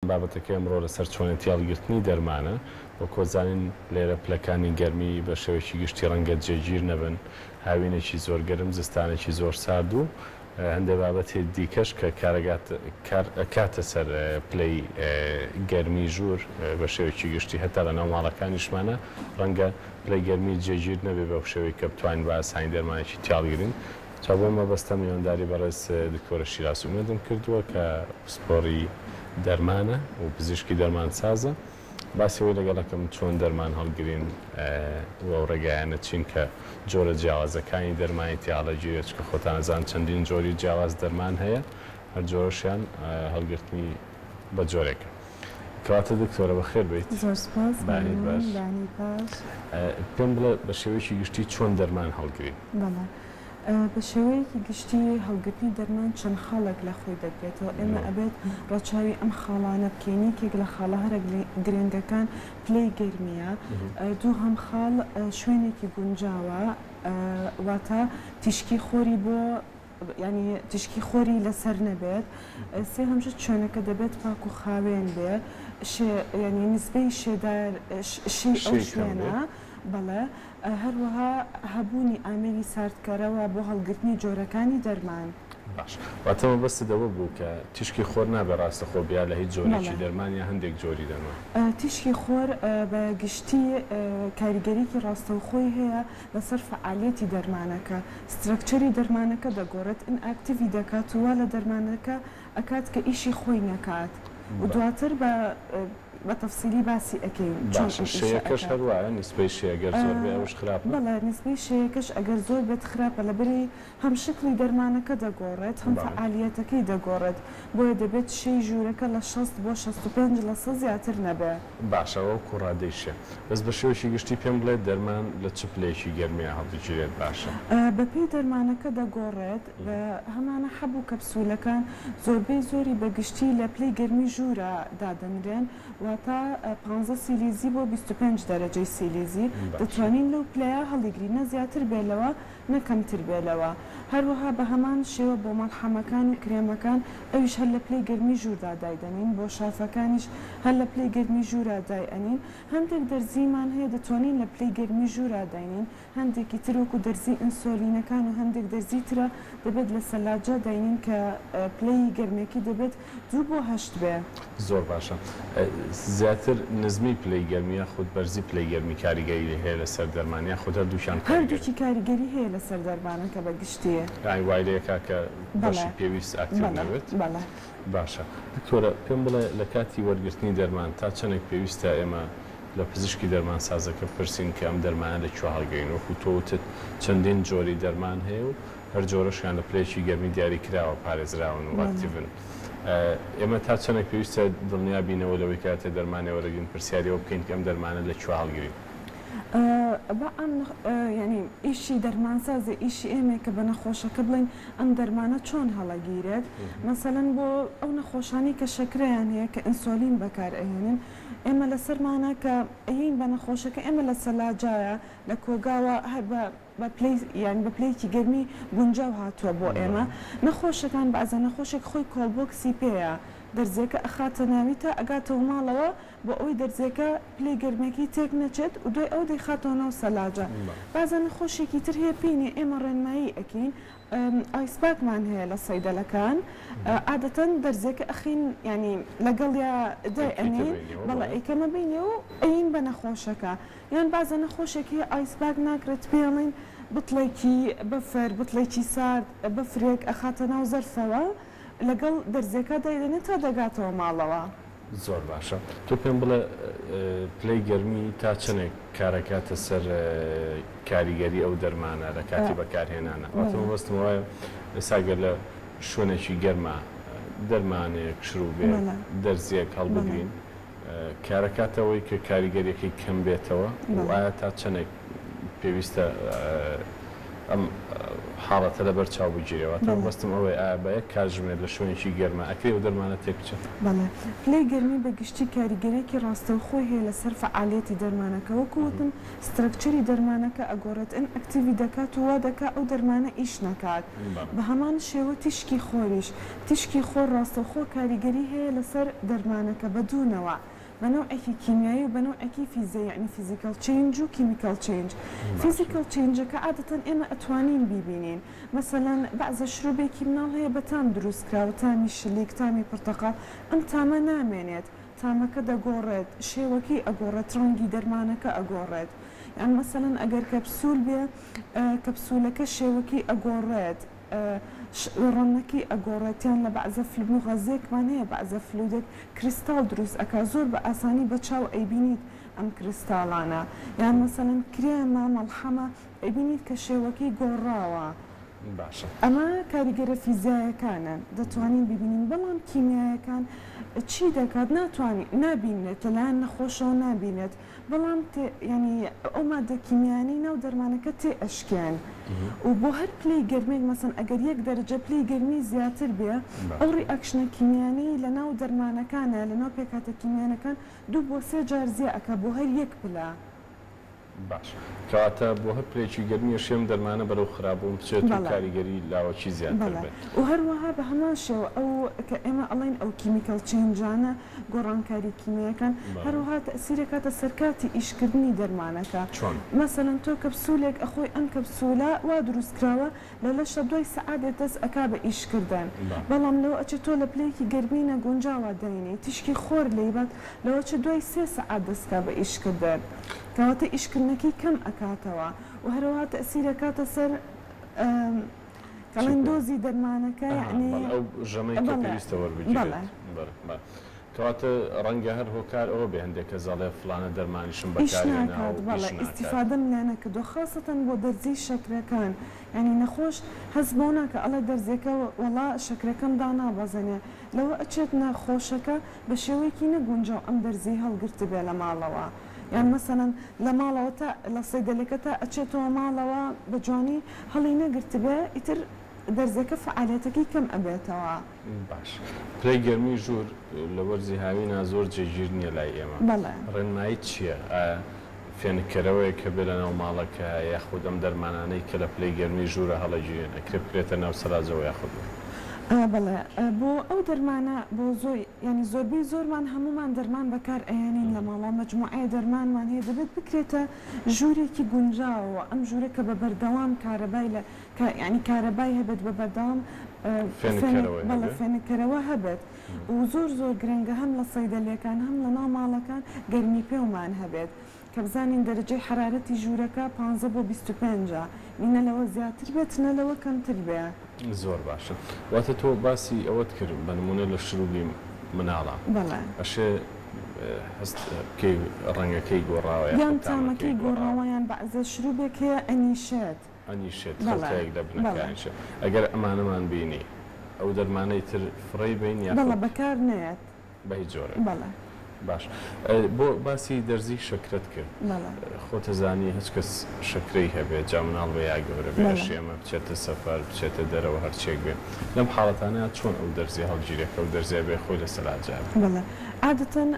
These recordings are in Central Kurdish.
بابەتەکە ئەمڕۆ لەسەر چۆنێتی هەڵگرتنی دەرمانە بۆ کۆزانین لێرە پلەکانی گەرمی بە شێوەیەکی گشتی ڕەنگە جێگیر نەبن، هاوینێکی زۆر گەرم، زستانێکی زۆر سارد و هەندێک بابەتی دیکەش کە کاتە سەر پلەی گەرمی ژوور بە شێوەیەکی گشتی هەتا لە ناو ماڵەکانیشمانە ڕەنگە پلەی گەرمی جێگیر نەبێ بەو شێوەی کە بتوانین بە ئاسانی دەرمانێکی تیاڵگرین. تا بۆ مەبەستە میوانداری بەڕێز دکتۆرە شیراز ئومێدم کردووە کە سپۆری دەرمانە و پزیشکی دەرمانسازە. باسیەوەی لەگەڵەکەم چۆن دەرمان هەڵگرین و ڕێگایانە چین کە جۆرە جیاوازەکانی دەرمانی تیاڵەجیرە چکە خۆتان ئەزان چەندین جۆری جیاواز دەرمان هەیە، هەر جۆرەشیان هەڵگرتنی بە جۆرێکە. کەواتە دکتۆرە بەخێر بیت. زۆر سپاس. بانی باش. پێم بڵێ بە شێوەیەکی گشتی چۆن دەرمان هەڵگرین؟ بەڵێ. بە شێوەیەکی گشتی هەڵگرتنی دەرمان چەند خاڵێک لە خۆی دەگرێتەوە. ئێمە ئەبێت ڕەچاوی ئەم خاڵانە بکەینی کێک لە خاڵە هەرە گرنگەکان پلەی گەرمیە، دوو هەم خاڵ شوێنێکی گونجاوە واتە تیشکی خۆری بۆ ینی تشکی خۆری لەسەر نەبێت، سێ هەمشە شوێنەکە دەبێت پاک و خاوێن بێ، ینی نسبەی شێدار ئەو شوێنە بەڵێ هەروەها هەبوونی ئامێری ساردکەرەوە بۆ هەڵگرتنی جۆرەکانی دەرمان. باش واتەمە بەستەوە بوو کە تیشکی خۆر نابێ ڕاستە خۆ بیا لە هیچ جۆرێکی دەرمان یا هەندێک جۆری دەرمان. تیشکی خۆر بە گشتی کاریگەریکی ڕاستەوخۆی هەیە لەسەر فعالیەتی دەرمانەکە، سترەکچەری دەرمانەکە دەگۆڕێت، ئینئاکتیڤی دەکات وە لە دەرمانەکە ئەکات کە ئیشی خۆی نەکات و دواتر بە تەفسیلی باسی ئەەکەین. شەیەکەش هەروایە نسبەی شێگەر زۆر بێ ئەوش خراپە؟ بەڵێ نسبەی شەیەکەش ئەگەر زۆر بێت خراپە لەبەری هەم شکلی دەرمانەکە دەگۆڕێت، هەم فعالیەتەکەی دەگۆڕێت، بۆیە دەبێت شەی ژوورەکە لە 60 بۆ 65% زیاتر نەبێ. باشەوە کوڕادەیشە بەس بە شێوەیەکی گشتی پێم بڵێت دەرمان لە چ پلەیەکی گەرمیە هەڵبگیرێت باشە؟ بەپێی دەرمانەکە دەگۆڕێت بە هەمانە حەبوو کەپسولەکان زۆربەی زۆری بەگشتی لە پلەی گەرمی ژوورە دادەنرێن، واتە 15 سیلیزی بۆ 25 دەرەجەی سیلیزی دەتوانین لەو پلەیە هەڵیگرین، نە زیاتر بێلەوە نەکەمتر بێلەوە. هەروەها بە هەمان شێوە بۆ مەڵحەمەکان و کرێمەکان ئەویش هەر لە پلەی گەرمی ژووردا دایدەنین، بۆ شافەکانیش هەر لە پلەی گەرمی ژوورە دایئەنین. هەندێک دەرزیمان هەیە دەتوانین لە پلەی گەرمی ژوورە داینین، هەندێکی تر وەکو دەرزی ئینسۆلینەکان و هەندێک دەرزی ترە دەبێت لە سەلاجە داینین کە پلەی گەرمێکی دەبێت 2 بۆ 8 بێ. زۆر باشە. زیاتر نزمی پلەی گەرمیە خود بەرزی پلەی گەرمی کاریگەری هەیە لەسەر دەرمانیا خودە دووشان هەردووکی کاریگەری هەیە لەسەر دەرمانەکە بە گشتیە. وای لەیەکا کە بەشی پێویست ئاکتیڤ نەبێت؟ بەڵێ. باشە. دکتۆرە پێم بڵێ لە کاتی وەرگرتنی دەرمان تا چەندێک پێویستە ئێمە لە پزیشکی دەرمان سازەکە پرسین کە ئەم دەرمانە لەکوێ هەڵگەین، وەکو تۆوتت چەندین جۆری دەرمان هەیە و هەر جۆرەشیان لە پلەیەکی گەرمی دیاری کراوە پارێزراون و ئاکتیڤن. ئێمە تا چەندێک پێویستە دڵنیا بینەوە لەوەی کاتێ دەرمانی وەرەگرین پرسیاریەوە بکەین کە ئەم دەرمانە لەکوێ هەڵگرین؟ ینی ئیشی دەرمانسازی ئیشی ئێمە کە بە نەخۆشەکە بڵین ئەم دەرمانە چۆن هەڵەگیرێت. مەسەلەن بۆ ئەو نەخۆشانی کە شەکرەیان هەیە کە ئینسۆلین بەکار ئەهێنن، ئێمە لەسەرمانە کە ئەین بە نەخۆشەکە ئێمە لە سەلاجایە لە کۆگاوە یان بە پلەیەکی گەرمی گونجاو هاتووە بۆ ئێمە. نەخۆشەکان بەعزە نەخۆشێک خۆی کۆڵبۆکسی پێەیە، دەرزێکە ئەخاتە ناوی تا ئەگاتەوە ماڵەوە بۆ ئەوی دەرزێکە پلەی گەرمێکی تێک نەچێت و دوای ئەو دەیخاتەوە ناو سەلاجە. بازە نەخۆشێکی تر هەیە پێینێ ئێمە ڕێنمایی ئەکەین، ئایسپاکمان هەیە لە سەیدەلەکان، عادەتەن دەرزێکە ئەخین ینی لەگەڵ یا دایئەنین بەڵێ ئەیکەمە بینێ و ئەین بە نەخۆشەکە، یان بازە نەخۆشێکی ئایسپاک ناکرێت پێڵین بتڵێکی بەفەر بتڵێکی سارد بەفرێک ئەخاتە ناو زەرفەوە لەگەڵ دەرزێکە دایدێنێت تا دەگاتەوە ماڵەوە. زۆر باشە. تۆ پێم بڵێ پلەی گەرمی تا چنێک کارەکاتە سەر کاریگەری ئەو دەرمانە لە کاتی بەکارهێنانە. واتەوە بەستم وایە ئێساگەر لە شوێنێکی گەرمە دەرمانێک شروع بێ دەرزیەک هەڵبگرین کارەکاتەوەی کە کاریگەریەکەی کەم بێتەوە و ئایا تا چنێک پێویستە ئەم حاڵەتە لەبەر چاو بگیرێەوە بەڵێ. بەستم ئەوەی بە یەک کاتژمێر لە شوێنێکی گەرمە ئەکرێ و دەرمانە تێکچێت بەڵێ پلەی گەرمی بە گشتی کاریگەرێکی ڕاستەوخۆی هەیە لەسەر فعالیەتی دەرمانەکە وەکوتم سترکچەری دەرمانەکە ئەگۆڕێت ئەن ئەکتیوی دەکات و وا دەکات ئەو دەرمانە ئیش نەکات بە هەمان شێوە تیشکی خۆریش تیشکی خۆر ڕاستەوخۆ کاریگەری هەیە لەسەر دەرمانەکە بەدوونەوە بنوعێکی کیمیایی و بنوعێکی فیزیایی یعنی فیزیکال چینج و کیمیکال چینج فیزیکال چینجەکە عادەتەن ئێمە ئەتوانین بیبینین مثلەن بەعزە شرۆبێکی مناڵ هەیە بە تام دروست کراوە تامی شلیک تامی پرتەقال ئەم تامە نامێنێت تامەکە دەگۆڕێت شێوەکی ئەگۆڕێت ڕەنگی دەرمانەکە ئەگۆڕێت یان مثلەن ئەگەر کەپسول بێ کەپسولەکە شێوەکی ئەگۆڕێت ڕەنەکی ئەگۆڕێتیان لە بەعزە فلم و غەزێکمان هەیە بەعزە فلودێک کریستال دروست ئەکا زۆر بە ئاسانی بە چاو ئەیبینیت ئەم کریستاڵانە یان مەسەلەن کرێمە مەڵحەمە ئەیبینیت کە شێوەکەی گۆڕاوە باشە ئەمە کاریگەرە فیزیایەکانن دەتوانین ببینین بەڵام کیمیایەکان چی دەکات ناتوانین نابینێت لەلایەن نەخۆشەوە نابینێت بەڵام ینی ئەو مادە کیمیانی ناو دەرمانەکە تێ ئەشکێن و بۆ هەر پلەی گەرمێک مەسەن ئەگەر یەک دەرەجە پلەی گەرمی زیاتر بێ ئەو ڕیئەکشنە کیمیانی لە ناو دەرمانەکانە لە ناو پێکاتە کیمیانەکان 2 بۆ 3 جار زیە ئەکا بۆ هەر یەک پلە باش کەواتە بۆ هەر پلێکی گەرمی شێم دەرمانە بەرەو خراپبووم بچێت و کاریگەری لاوەکی زیاتر بێت و هەروەها بە هەمان شێوە ئەو کە ئێمە ئەڵێن ئەو کیمیکال چینجانە گۆڕانکاری کیمیەکان هەروەها تەسیرەکاتە سەرکاتی ئیشکردنی دەرمانەکە مەسەلەن تۆ کەپسولێک ئەخۆی ئەم کەپسولە وا دروستکراوە لە لەشە 2 سەعات دەست ئەکا بە ئیشکردن بەڵام لەوە ئەچێت تۆ لە پلەیەکی گەرمی نەگونجاوە دەینی تیشکی خۆر لێبات لەوە چ 2 3 سەعات دەستکا بە ئیشکردن کەواتە ئیشکردنەکەی کەم ئەکاتەوە و هەروەها تەسیرەکاتە سەر کەڵێن دۆزی دەرمانەکە یعنی ئەو ژەمەی کە پێویستە وەربگیرێت کەواتە ڕەنگە هەر هۆکار ئەوە بێ هەندێکە زەڵێ فلانە دەرمانیشم بەکارهێناوە بەڵێ ئیستیفادەم لێ نەکردو خاصەتەن بۆ دەرزی شەکرەکان ینی نەخۆش هەست بۆ ناکە ئەڵێ دەرزێکە وەڵا شەکرەکەم دانابەزێنێ لەوە ئەچێت نەخۆشەکە بە شێوەیەکی نەگونجاو ئەم دەرزی هەڵگرت بێ لە ماڵەوە یان مەسەلەن لە ماڵەوە تا لە سەیدەلەکە تا ئەچێتەوە ماڵەوە بە جوانی هەڵی نەگرت بێ ئیتر دەرزەکە فعالیەتەکەی کەم ئەبێتەوە باش پلەی گەرمی ژوور لە وەرزی هاوینە زۆر جێگیر نییە لای ئێمە ڕێنمایی چییە فێنکەرەوەی کە بێ لە ناو ماڵەکە یاخود ئەم دەرمانانەی کە لە پلەی گەرمی ژوورە هەڵەگیرێن ئەکرێ بکرێتە ناو سەراجەوە یاخود بەڵێ بۆ ئەو دەرمانە بۆ زۆر ینی زۆربەی زۆرمان هەمومان دەرمان بەکار ئەێنین لە ماڵە مەجموعەیە دەرمانمان هەیە دەبێت بکرێتە ژوورێکی گونجاوە ئەم ژوورە کە بە بەردەوام کارەبای لە ینی کارەبای هەبێت بە بەردەوام بەڵێ فێنکەرەوە هەبێت و زۆر گرنگە هەم لە سەیدەلەکان هەم لە ناو ماڵەکان گەرمی پێومان هەبێت کە بزانین دەرەجەی حرارەتی ژوورەکە 15 بۆ 25 نینە لەوە زیاتر بێت نە لەوە کەمتر بێ زۆر باشە واتە تۆ باسی ئەوەت کرد بە نمونە لە شروعی مناڵە ئەشێ هەست ڕەنگەکەی گۆڕاوە یان تامەکەی گۆڕاوە یان بەعزە شروبێک هەیە ئەنیشێت خەڵکەیەک لە بنەکانشە ئەگەر ئەمانەمان بینی ئەو دەرمانەی تر فڕی بین یا بەڵە بەکار نێت بە هیچ جۆرە بەڵێ باش بۆ باسی دەرزی شەکرت کرد خۆتەزانی هیچ کەس شەکرەی هەبێت جا مناڵ بە یا گەورە بێ شێمە بچێتە سەفەر بچێتە دەرەوە هەرچێک بێ لەم حاڵەتانە چۆن ئەو دەرزی هەڵگیرێکە و دەرزیە بێ خۆی لە سەلاجار بەڵێ عادەتەن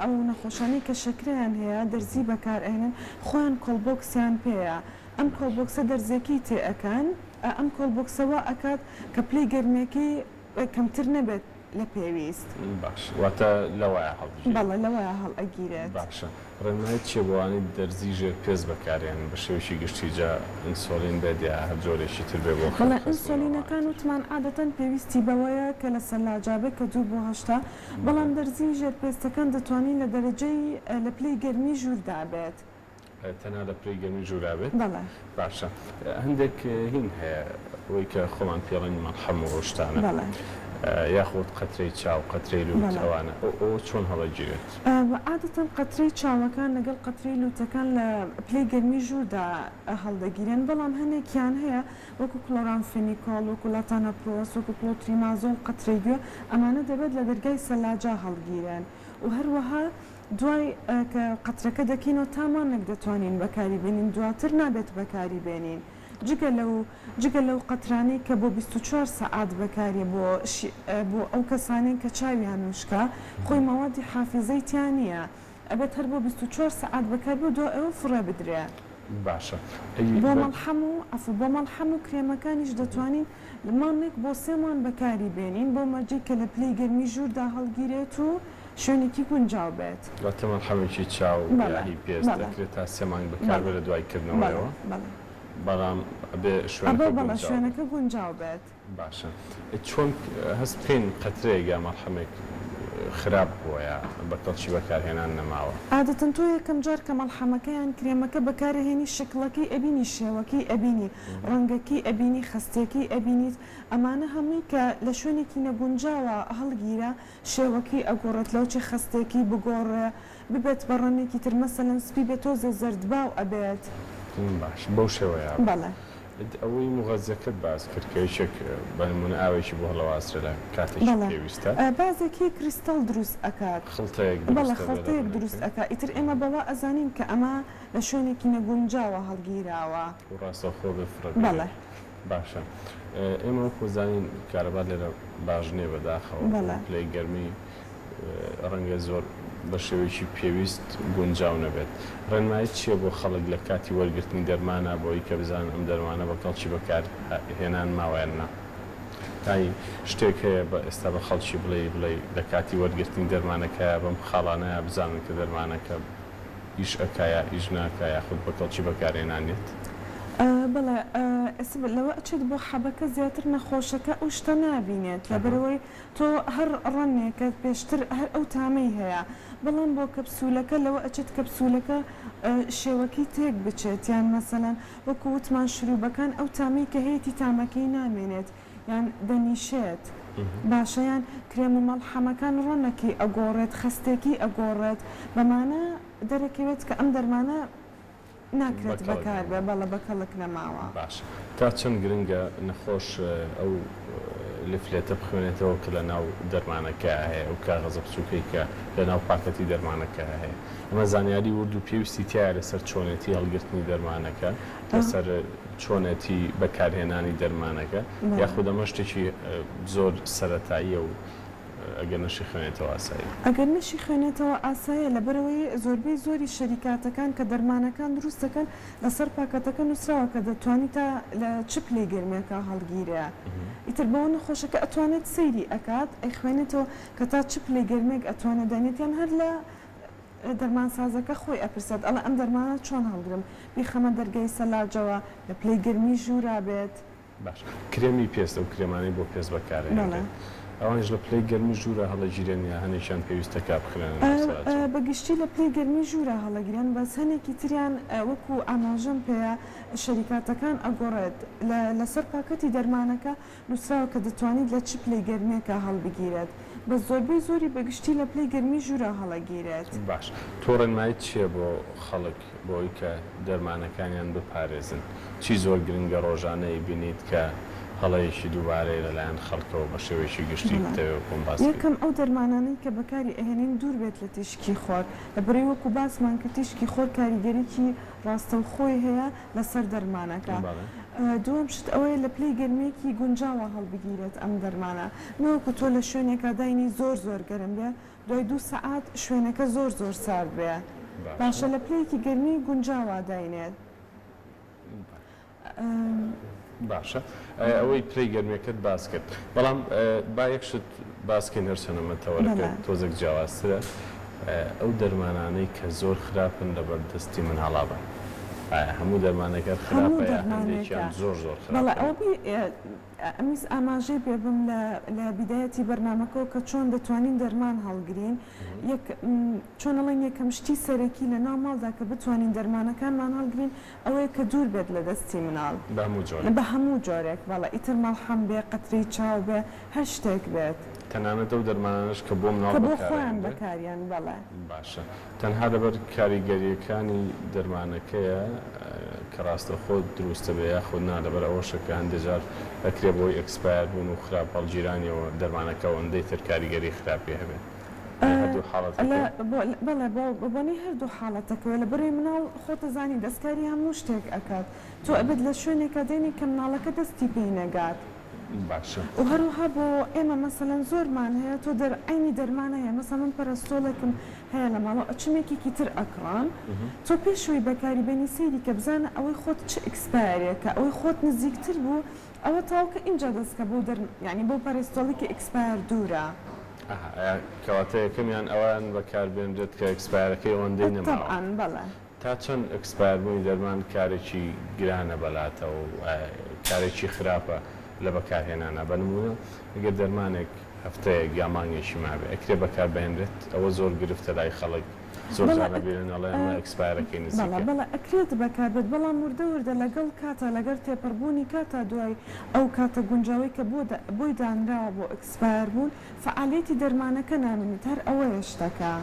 ئەو نەخۆشانەی کە شەکریان هەیە دەرزی بەکارهێنن خۆیان کۆڵبۆکسیان پێەیە ئەم کۆڵبۆکسە دەرزێکی تێ ئەەکەن ئەم کۆڵبۆکسەوە ئەکات کە پلەی گەرمێکی کەمتر نەبێت لە پێویست باش واتە لەوایە بەڵێ لەوایە هەڵ ئەگیرێت باشە ڕێنمای چێبوانی دەرزی ژێر پێز بەکارێن بە شێوشی گشتی جا ئینسۆلین بێدیا هەر جۆرێکی تر بێ بۆ بەڵێ ئینسۆلینەکان وتمان عادەتەن پێویستی بەوەیە کە لە سەلاجابێت کە 2 بۆ 8 بەڵام دەرزی ژێر پێستەکان دەتوانین لە دەرەجەی لە پلەی گەرمی ژووردا بێت تەنها لە پلەی گەرمی ژوورابێت بەڵێ باشە هەندێک هین هەیە ئەوەی کە خۆمان پێڵێن مەڵحەم و ڕۆشتانە یاخود قەترەی چاو قەترەی لووت ئەوانە ئەو چۆن هەڵەگیرێت عادەتەن قەترەی چاوەکان لەگەڵ قەترەی لووتەکان لە پلەی گەرمی ژووردا هەڵدەگیرێن بەڵام هەنێکیان هەیە وەکو کلۆرامفینیکۆڵ وەکو لاتانەپرۆس وەکو کلۆتریمازۆڵ قەترەی گوێ ئەمانە دەبێت لە دەرگای سەلاجا هەڵگیرێن و هەروەها دوای کە قەترەکە دەکەینەوە تامانێک دەتوانین بەکاری بێنین دواتر نابێت بەکاری بێنین جگە لەو قەترانەی کە بۆ 24 سەعات بەکارێ بۆ ئەو کەسانەی کە چاویان وشکە خۆی مەوادی حافزەی تیان نییە ئەبێت هەر بۆ 24 سەعات بەکار بۆ دو ئەوە فڕێ بدرێ باشە بۆ مەڵحەم و کرێمەکانیش دەتوانین مانێک بۆ 3 مان بەکاری بێنین بۆ مەرجی کە لە پلەی گەرمی ژووردا هەڵگیرێت و شوێنێکی گونجاو بێت واتەمان حەمێکی چاو یاهی پێست دەکرێت تا 3 مانگ بەکار لە دوایکردنەوەیەوە بەڵام بێ شوێنەکە گونجاو بێت باشە چۆن هەست بکەین قەترەیەک یا مەڵحەمێک خراپ بووە بەتەڵکی بەکارهێنان نەماوە عادەتەن تۆ یەکەم جار کە مەڵحەمەکەیان کرێمەکە بەکارهێنی شکڵەکەی ئەبینی شێوەکەی ئەبینی ڕەنگەکەی ئەبینی خستێکی ئەبینیت ئەمانە هەمووی کە لە شوێنێکی نەگونجاوە هەڵگیرە شێوەکەی ئەگۆڕێت لەوچی خستێکی بگۆڕێ ببێت بە ڕەنێکی تر مەسەلەن سپی بێت تۆزە زەردباو ئەبێت باش بەو شێوەیە بەڵێ ئەوەی مغەزەکەت باس کرد کە هیچێک بەنمونە ئاوێکی بۆ هەڵەواسرە لە کاتێکی پێویستە بازێکی کریستەڵ دروست ئەکات خەڵتەیەک دروست ئەکات ئیتر ئێمە بەوا ئەزانین کە ئەمە لە شوێنێکی نەگونجاوە هەڵگیراوە ڕاستەخۆ بفرە بەڵێ باشە ئێمە خۆزانین کارەبا لێرە باش نییە بەداخەوە پلەی گەرمی ڕەنگە زۆر بە شێوەیەکی پێویست گونجاو نەبێت ڕێنمایی چییە بۆ خەڵک لە کاتی وەرگرتنی دەرمانە بۆی کە بزانن ئەم دەرمانە بەکەڵکی بەکار هێنان ماوەیاننا تای شتێک هەیە بە ئێستا بە خەڵکی بڵێ لە کاتی وەرگرتنی دەرمانەکە بەم خاڵانەیە بزانن کە دەرمانەکە ئیش ئەکایە ئیش ناکە یاخود بەکەڵکی بەکارهێنانێت بەڵێ لەوە ئەچێت بۆ حەبەکە زیاتر نەخۆشەکە ئەو شتە نابینێت لەبەرەوەی تۆ هەر ڕەنێکە پێشتر هەر ئەو تامەی هەیە بەڵام بۆ کەپسولەکە لەوە ئەچێت کەپسولەکە شێوەکەی تێک بچێت یان مەسەلەن وەکو وتمان شروبەکان ئەو تامەی کە هەیەی تامەکەی نامێنێت یان دەنیشێت باشەیان کرێم و مەڵحەمەکان ڕەنەکی ئەگۆڕێت خستێکی ئەگۆڕێت بەمانە دەرەکەوێت کە ئەم دەرمانە ناکرێت بەکار بێ بەڵە بەکەڵک نەماوە باش تا چەند گرنگە نەخۆش ئەو لفلێتە بخوێنێتەوە کە لە ناو دەرمانەکە هەیە ئەو کاغەزە بچووکەی کە لە ناو پاکەتی دەرمانەکە هەیە ئەمە زانیاری ورد و پێویستی تایە لەسەر چۆنێتی هەڵگرتنی دەرمانەکە لەسەر چۆنێتی بەکارهێنانی دەرمانەکە یاخود ئەمە شتێکی زۆر سەرەتاییە و ئەگەر نەشی خوێنێتەوە ئاسایی ئەگەر نەشی خوێنێتەوە ئاسایە لەبەرەوەی زۆربەی زۆری شەریکاتەکان کە دەرمانەکان دروست دەکەن لەسەر پاکەتەکە نووسراوە کە دەتوانیت تا لە چ پلەی گەرمێکە هەڵگیرە ئیتر بەوە نەخۆشەکە ئەتوانێت سەیری ئەکات ئەی خوێنێتەوە کە تا چ پلەی گەرمێک ئەتوانێت دێنێتیان هەر لە دەرمانسازەکە خۆی ئەپرسێت ئەڵە ئەم دەرمانە چۆن هەڵگرم بیخەمە دەرگای سەلاجەوە لە پلەی گەرمی ژوورا بێت باش کرێمی پێست ئەو کرێمانەی بۆ پێست بەکارهێنێت ئەوانش لە پلەی گەرمی ژوورە هەڵەگیرێن یا هەنێکیان پێویستە کا بخرێن بەگشتی لە پلەی گەرمی ژوورە هەڵەگیرێن بەس هەنێکی تریان وەکو ئاماژەم پێەیە شەریکاتەکان ئەگۆڕێت لەسەر پاکەتی دەرمانەکە نووسراوە کە دەتوانیت لە چ پلەی گەرمێکە هەڵبگیرێت بە زۆربەی زۆری بەگشتی لە پلەی گەرمی ژوورە هەڵەگیرێت باش تۆ ڕێنمایی چییە بۆ خەڵک بۆی کە دەرمانەکانیان بپارێزن چی زۆر گرنگە ڕۆژانەی بینیت کە هەڵەیەکی دووبارەی لەلایەن خەڵکەوە بە شێوەیەکی گشتی کۆمباس یەکەم ئەو دەرمانانەی کە بەکاری ئەهێنین دوور بێت لە تیشکی خۆر لەبەرەوەی وەکو باسمان کە تیشکی خۆر کاریگەریکی ڕاستەوخۆی هەیە لەسەر دەرمانەکە دووەم شت ئەوەیە لە پلەی گەرمێکی گونجاوە هەڵبگیرێت ئەم دەرمانە نەوەکو تۆ لە شوێنێکە داینی زۆر زۆر گەرم بێ دوای 2 سەعات شوێنەکە زۆر زۆر سارد بێ باشە لە پلەیەکی گەرمی گونجاوە داینێت باشە ئەوەی پلەی گەرمێکت باس کرد بەڵام با یەکشت باسکەین هەرچەنەمەتەوەەکە تۆزێک جیاوازترە ئەو دەرمانانەی کە زۆر خراپن لەبەردەستی من هەڵابن هەموو دەرمانەکە خراپە هەندێکیان زۆر زۆر بەڵێ ئەمیز ئاماژەی پێبم لە بیدایەتی بەرنامەکەەوە کە چۆن دەتوانین دەرمان هەڵگرین چۆنەڵێن یەکەم شتی سەرەکی لە ناو ماڵدا کە بتوانین دەرمانەکانمان هەڵگرین ئەوەیە کە دوور بێت لە دەستی مناڵ بە هەموو جۆرێک بەڵێ ئیتر مەڵحەم بێ قەترەی چاو بێ هەر شتێک بێت تەنانەت ئەو دەرمانش کە بۆ مناڵ خۆیان بەکاریان بەڵێ باشە تەنها لەبەر کاریگەریەکانی دەرمانەکەیە کە ڕاستە خۆت دروستە بێ یاخود نا لەبەر ئەوەشەکە هەندێجار ئەکرێ بۆی ئەکسپایر بوون و خراپ هەڵگیرانیەوە دەرمانەکە ئەوەندەی تر کاریگەری خراپی هەبێت هەردوو حاڵەتەکە بەڵێ بۆنی هەردوو حاڵەتەکەوە لە بەرەی مناڵ خۆتەزانی دەستکاری هەموو شتێک ئەکات تۆ ئەبێت لە شوێنێکە دێنی کە مناڵەکە دەستی پێی نەگات باشە و هەروها بۆ ئێمە مەسەلەن زۆرمان هەیە تۆ عینی دەرمانە هەیە مەسە من پەرستۆڵێکم هەیە لە ماڵەوە ئەچمێکێکی تر ئەکڕان تۆ پێشەوەی بەکاری بێنی سەیری کە بزانە ئەوەی خۆت چ ئەکسپایرێکە ئەوەی خۆت نزیکتر بوو ئەوە تاوکە اینجا دەستکە بۆ یعنی بۆ پەرستۆڵێکی ئەکسپایر دوورە کەواتە یەکەمیان ئەوان بەکاربێنرێت کە ئەکسپایرەکەی ئەوەندەی نەماوە طبعاً بەڵێ تا چەند ئەکسپایربوونی دەرمان کارێکی گرانە بەلاتەوە و کارێکی خراپە لە بەکارهێنانە بە نمونە ئەگەر دەرمانێک هەفتەیەک یا مانگێکی مابێ ئەکرێ بەکاربێنرێت ئەوە زۆر گرفتە لای خەڵک زۆر جارە بێنەڵێ ئەمە ئەکسپایرەکەی نزیکە بەڵێ ئەکرێت بەکاربێت بەڵام وردە لەگەڵ کاتە لەگەر تێپەڕبوونی کاتە دوای ئەو کاتە گونجاوی کە بۆی دانراوە بۆ ئەکسپایر بوون فعالیەتی دەرمانەکە نامێنێت هەر ئەوەیە شتەکە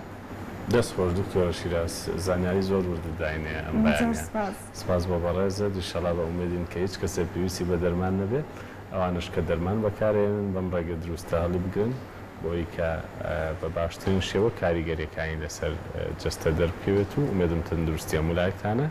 دەست خۆش دکتۆرە شیراز زانیاری زۆر وردەداینێ ئەم بەیانە سپاس بۆ بەڕێزە دووشەڵا بە ئومێدین کە هیچ کەسێک پێویستی بە دەرمان نەبێت ئەوانش کە دەرمان بەکارێنن بەم ڕێگە دروستە هەڵی بگرن بۆی کە بە باشترین شێوە کاریگەریەکانی لەسەر جەستە دەربکەوێت و ئومێدم تەندروستی هەموو لایەکتانە